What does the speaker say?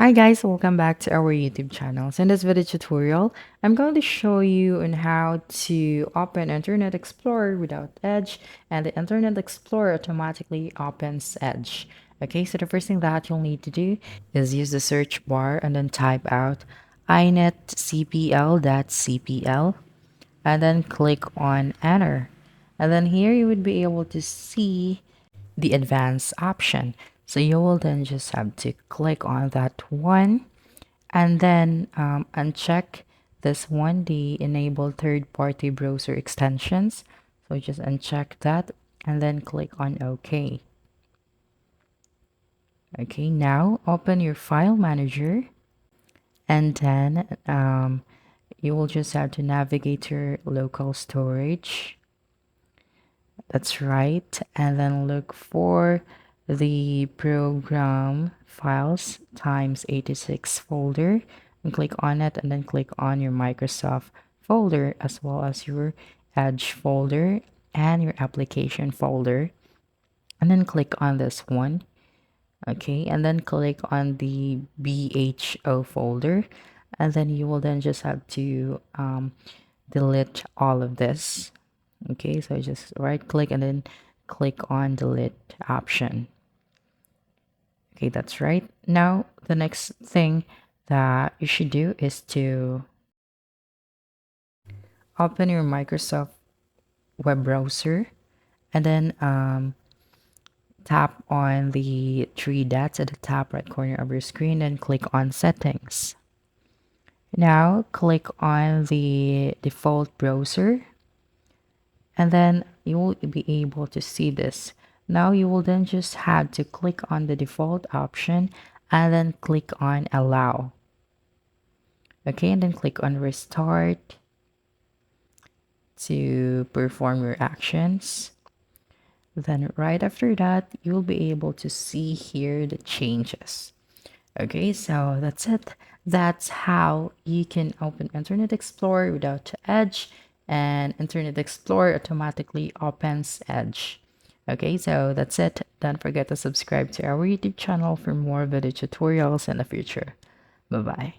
Hi guys, welcome back to our YouTube channel. So in this video tutorial, I'm going to show you on how to open Internet Explorer without Edge, and the Internet Explorer automatically opens Edge. Okay, so the first thing that you'll need to do is use the search bar and then type out inetcpl.cpl and then click on enter. And then here you would be able to see the advanced option. So you will then just have to click on that one and then uncheck this one, the enable third-party browser extensions. So just uncheck that and then click on OK. Okay, now open your file manager and then you will just have to navigate to your local storage. That's right. And then look for the program files times 86 folder and click on it and then click on your Microsoft folder as well as your Edge folder and your application folder. And then click on this one. Okay. And then click on the BHO folder. And then you will then just have to delete all of this. Okay, so just right click and then click on delete option. Okay, that's right. Now the next thing that you should do is to open your Microsoft web browser and then tap on the three dots at the top right corner of your screen and click on settings. Now click on the default browser and then you will be able to see this. Now you will then just have to click on the default option and then click on allow. Okay, and then click on restart to perform your actions. Then right after that, you'll be able to see here the changes. Okay, so that's it. That's how you can open Internet Explorer without Edge, and Internet Explorer automatically opens Edge. Okay, so that's it. Don't forget to subscribe to our YouTube channel for more video tutorials in the future. Bye bye.